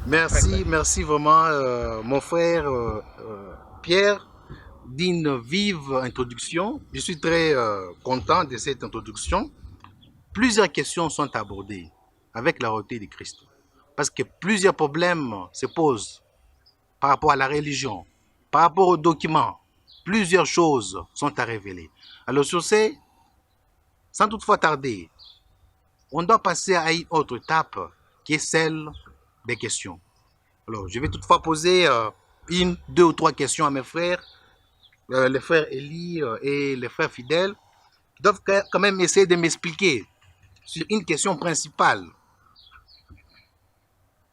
Merci, merci vraiment, mon frère Pierre, d'une vive introduction. Je suis très content de cette introduction. Plusieurs questions sont abordées avec la royauté de Christ. Parce que plusieurs problèmes se posent par rapport à la religion, par rapport aux documents. Plusieurs choses sont à révéler. Alors sur ces, sans toutefois tarder, on doit passer à une autre étape qui est celle des questions. Alors, je vais toutefois poser une, deux ou trois questions à mes frères, les frères Élie et les frères fidèles, qui doivent quand même essayer de m'expliquer sur une question principale.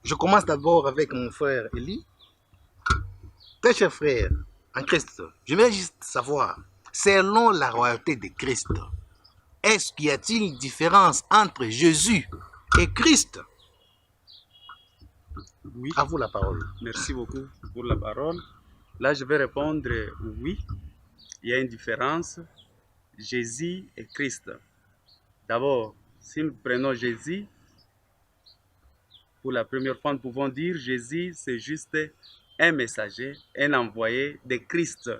Je commence d'abord avec mon frère Élie. Très cher frère, en Christ, j'aimerais juste savoir, selon la royauté de Christ, est-ce qu'il y a-t-il une différence entre Jésus et Christ? Oui, À vous la parole. merci beaucoup pour la parole. Là, je vais répondre oui, il y a une différence. Jésus et Christ. D'abord, si nous prenons Jésus, pour la première fois, nous pouvons dire Jésus, c'est juste un messager, un envoyé de Christ.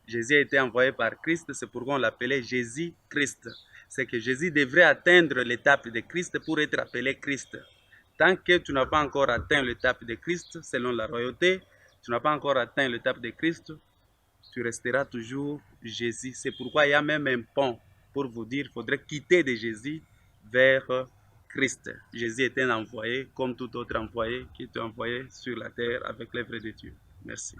Jésus a été envoyé par Christ, c'est pourquoi on l'appelait Jésus-Christ. C'est que Jésus devrait atteindre l'étape de Christ pour être appelé Christ. Tant que tu n'as pas encore atteint l'étape de Christ, selon la royauté, tu n'as pas encore atteint l'étape de Christ, tu resteras toujours Jésus. C'est pourquoi il y a même un pont pour vous dire qu'il faudrait quitter de Jésus vers Christ. Jésus est un envoyé comme tout autre envoyé qui est envoyé sur la terre avec l'œuvre de Dieu. Merci.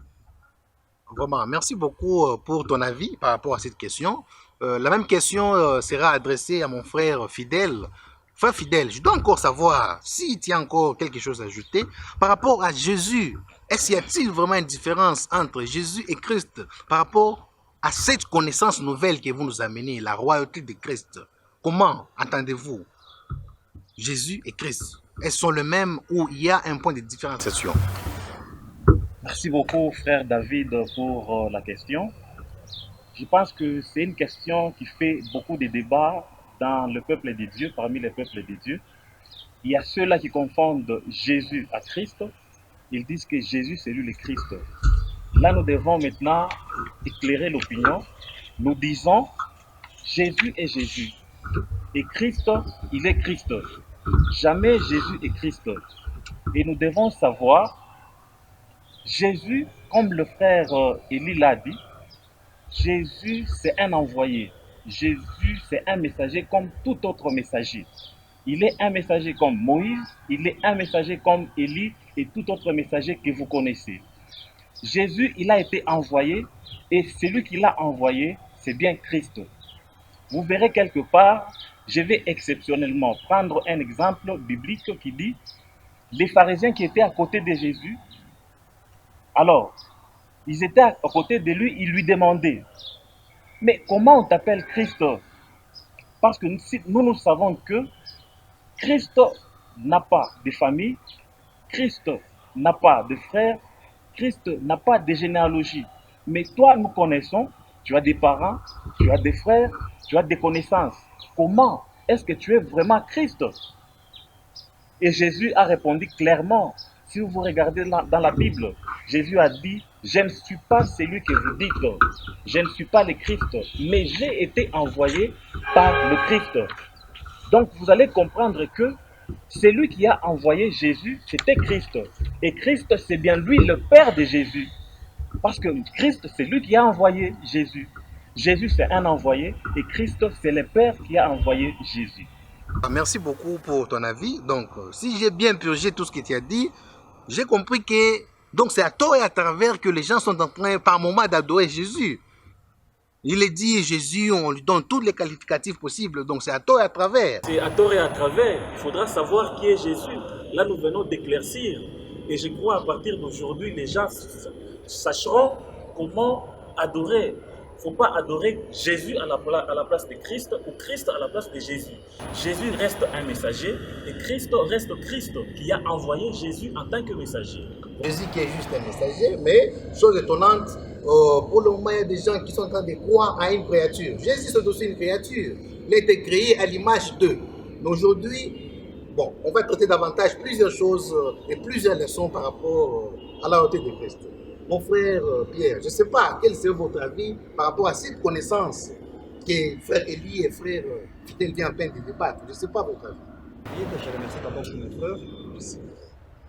Vraiment, merci beaucoup pour ton avis par rapport à cette question. La même question sera adressée à mon frère fidèle. Frère fidèle, je dois encore savoir s'il y a encore quelque chose à ajouter par rapport à Jésus. Est-ce qu'il y a-t-il vraiment une différence entre Jésus et Christ par rapport à cette connaissance nouvelle que vous nous amenez, la royauté de Christ? Comment entendez-vous Jésus et Christ? Elles sont le même ou il y a un point de différenciation? Merci beaucoup, frère David, pour la question. Je pense que c'est une question qui fait beaucoup de débats dans le peuple de Dieu, parmi les peuples de Dieu. Il y a ceux-là qui confondent Jésus à Christ. Ils disent que Jésus, c'est lui le Christ. Là, nous devons maintenant éclairer l'opinion. Nous disons Jésus est Jésus. Et Christ, il est Christ. Jamais Jésus est Christ. Et nous devons savoir, Jésus, comme le frère Élie l'a dit, Jésus, c'est un envoyé. Jésus, c'est un messager comme tout autre messager. Il est un messager comme Moïse, il est un messager comme Élie et tout autre messager que vous connaissez. Jésus, il a été envoyé et celui qui l'a envoyé, c'est bien Christ. Vous verrez quelque part, je vais exceptionnellement prendre un exemple biblique qui dit, les pharisiens qui étaient à côté de Jésus, alors, ils étaient à côté de lui, ils lui demandaient, mais comment on t'appelle Christ? Parce que nous savons que Christ n'a pas de famille, Christ n'a pas de frères, Christ n'a pas de généalogie. Mais toi, nous connaissons, tu as des parents, tu as des frères, tu as des connaissances. Comment est-ce que tu es vraiment Christ? Et Jésus a répondu clairement. Si vous regardez dans la Bible, Jésus a dit, je ne suis pas celui que vous dites, je ne suis pas le Christ, mais j'ai été envoyé par le Christ. Donc vous allez comprendre que celui qui a envoyé Jésus, c'était Christ. Et Christ, c'est bien lui le Père de Jésus. Parce que Christ, c'est lui qui a envoyé Jésus. Jésus, c'est un envoyé et Christ, c'est le Père qui a envoyé Jésus. Merci beaucoup pour ton avis. Donc, si j'ai bien purgé tout ce que tu as dit, j'ai compris que donc c'est à tort et à travers que les gens sont en train par moment d'adorer Jésus. Il est dit Jésus, on lui donne tous les qualificatifs possibles, donc c'est à tort et à travers. C'est à tort et à travers. Il faudra savoir qui est Jésus. Là, nous venons d'éclaircir. Et je crois à partir d'aujourd'hui, les gens sacheront comment adorer. Il ne faut pas adorer Jésus à la place de Christ ou Christ à la place de Jésus. Jésus reste un messager et Christ reste Christ qui a envoyé Jésus en tant que messager. Jésus qui est juste un messager, mais chose étonnante, pour le moment, il y a des gens qui sont en train de croire à une créature. Jésus, c'est aussi une créature. Il a été créé à l'image d'eux. Mais aujourd'hui, Bon, on va traiter davantage plusieurs choses et plusieurs leçons par rapport à la hauteur de Christ. Mon frère Pierre, je ne sais pas quel serait votre avis par rapport à cette connaissance que frère Élie et frère Fidèle vient à peine de débattre. Je ne sais pas votre avis. Oui, je remercie d'abord pour mes frères.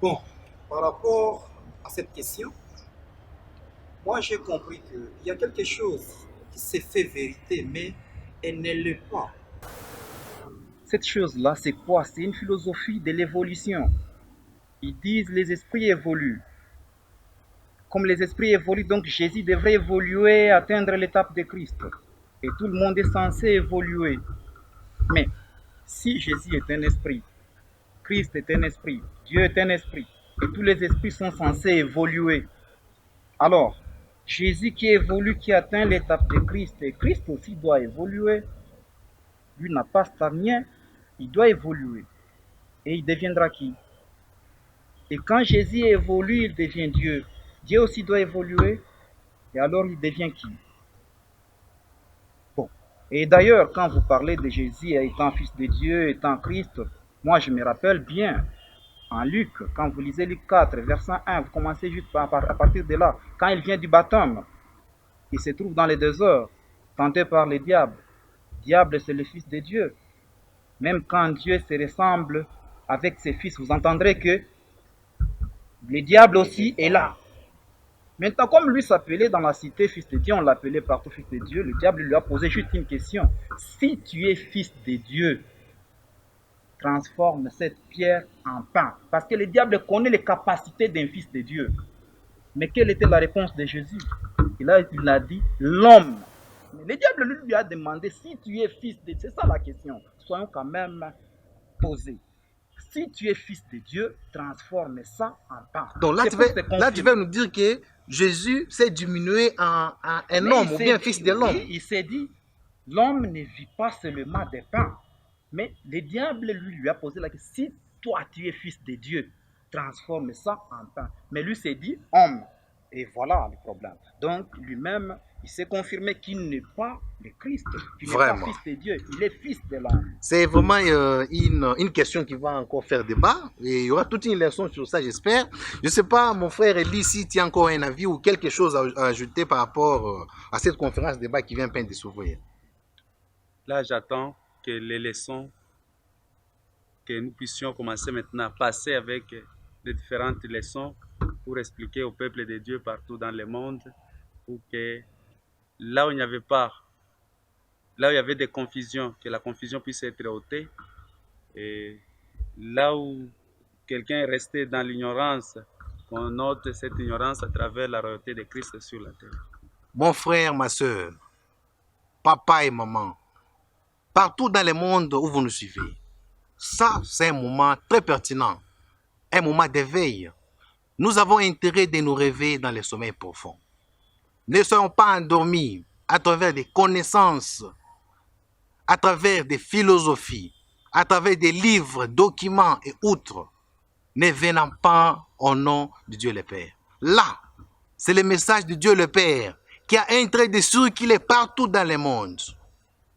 Bon, par rapport à cette question, moi j'ai compris qu'il y a quelque chose qui s'est fait vérité, mais elle ne l'est pas. Cette chose-là, c'est quoi? C'est une philosophie de l'évolution. Ils disent les esprits évoluent. Comme les esprits évoluent, donc Jésus devrait évoluer, atteindre l'étape de Christ. Et tout le monde est censé évoluer. Mais si Jésus est un esprit, Christ est un esprit, Dieu est un esprit, et tous les esprits sont censés évoluer, alors Jésus qui évolue, qui atteint l'étape de Christ, et Christ aussi doit évoluer, lui n'a pas stagné, il doit évoluer. Et il deviendra qui? Et quand Jésus évolue, il devient Dieu. Dieu aussi doit évoluer, et alors il devient qui? Bon. Et d'ailleurs, quand vous parlez de Jésus étant fils de Dieu, étant Christ, moi je me rappelle bien, en Luc, quand vous lisez Luc 4, verset 1, vous commencez juste à partir de là, quand il vient du baptême, il se trouve dans les désert, tenté par le diable. Diable, c'est le fils de Dieu. Même quand Dieu se ressemble avec ses fils, vous entendrez que le diable aussi est là. Maintenant, comme lui s'appelait dans la cité fils de Dieu, on l'appelait partout fils de Dieu, le diable lui a posé juste une question. Si tu es fils de Dieu, transforme cette pierre en pain. Parce que le diable connaît les capacités d'un fils de Dieu. Mais quelle était la réponse de Jésus? Il a dit l'homme. Mais le diable lui a demandé si tu es fils de Dieu. C'est ça la question. Soyons quand même posés. Si tu es fils de Dieu, transforme ça en pain. Donc là, tu vas nous dire que Jésus s'est diminué en un homme ou bien fils de l'homme. Il s'est dit, l'homme ne vit pas seulement des pains. Mais le diable lui a posé la question, si toi tu es fils de Dieu, transforme ça en pain. Mais lui s'est dit homme. Et voilà le problème. Donc lui-même, il s'est confirmé qu'il n'est pas le Christ, qu'il n'est pas fils de Dieu, il est fils de l'homme. C'est vraiment une question qui va encore faire débat. Et il y aura toute une leçon sur ça, j'espère. Je ne sais pas, mon frère Elie, si tu as encore un avis ou quelque chose à ajouter par rapport à cette conférence débat qui vient peine de s'ouvrir. Là, j'attends que les leçons, que nous puissions commencer maintenant à passer avec les différentes leçons pour expliquer au peuple de Dieu partout dans le monde, pour que là où il n'y avait pas, là où il y avait des confusions, que la confusion puisse être ôtée, et là où quelqu'un est resté dans l'ignorance, qu'on ôte cette ignorance à travers la royauté de Christ sur la terre. Mon frère, ma soeur, papa et maman, partout dans le monde où vous nous suivez, ça c'est un moment très pertinent, un moment d'éveil. Nous avons intérêt de nous réveiller dans le sommeil profond. Ne soyons pas endormis à travers des connaissances, à travers des philosophies, à travers des livres, documents et autres, ne venant pas au nom de Dieu le Père. Là, c'est le message de Dieu le Père qui a un trait de circuler partout dans le monde.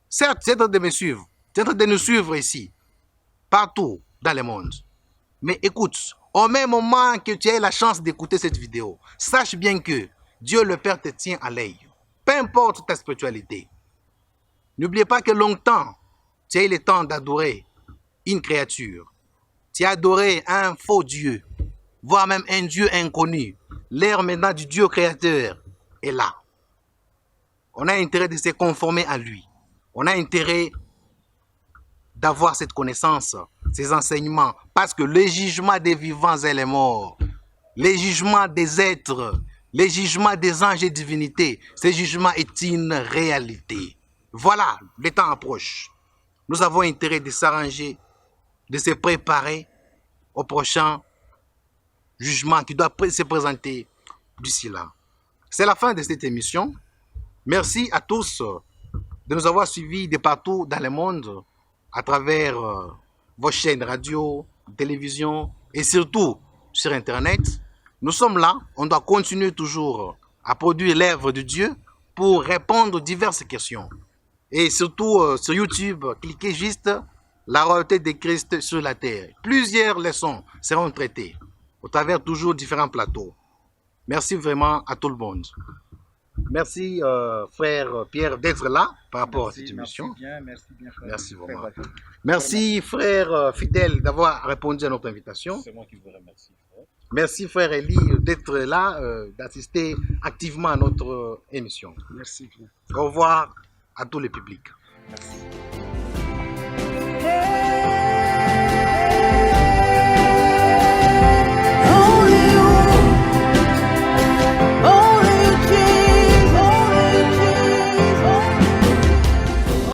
Certes, c'est en train de me suivre, c'est en train de nous suivre ici, partout dans le monde. Mais écoute, au même moment que tu as la chance d'écouter cette vidéo, sache bien que Dieu le Père te tient à l'œil. Peu importe ta spiritualité. N'oubliez pas que longtemps, tu as eu le temps d'adorer une créature. Tu as adoré un faux Dieu, voire même un Dieu inconnu. L'ère maintenant du Dieu créateur est là. On a intérêt de se conformer à lui. On a intérêt d'avoir cette connaissance, ces enseignements, parce que le jugement des vivants et les morts, le jugement des êtres, le jugement des anges et divinités, ce jugement est une réalité. Voilà, le temps approche. Nous avons intérêt de s'arranger, de se préparer au prochain jugement qui doit se présenter d'ici là. C'est la fin de cette émission. Merci à tous de nous avoir suivis de partout dans le monde, à travers vos chaînes radio, télévision et surtout sur Internet. Nous sommes là, on doit continuer toujours à produire l'œuvre de Dieu pour répondre aux diverses questions. Et surtout sur YouTube, cliquez juste la royauté de Christ sur la terre. Plusieurs leçons seront traitées au travers toujours différents plateaux. Merci vraiment à tout le monde. Merci frère Pierre d'être là par rapport à cette émission. Merci bien, frère. Merci vraiment. Frère David. Merci frère Fidèle d'avoir répondu à notre invitation. C'est moi qui vous remercie, frère. Merci frère Elie d'être là, d'assister activement à notre émission. Merci bien. Au revoir à tous les publics. Merci.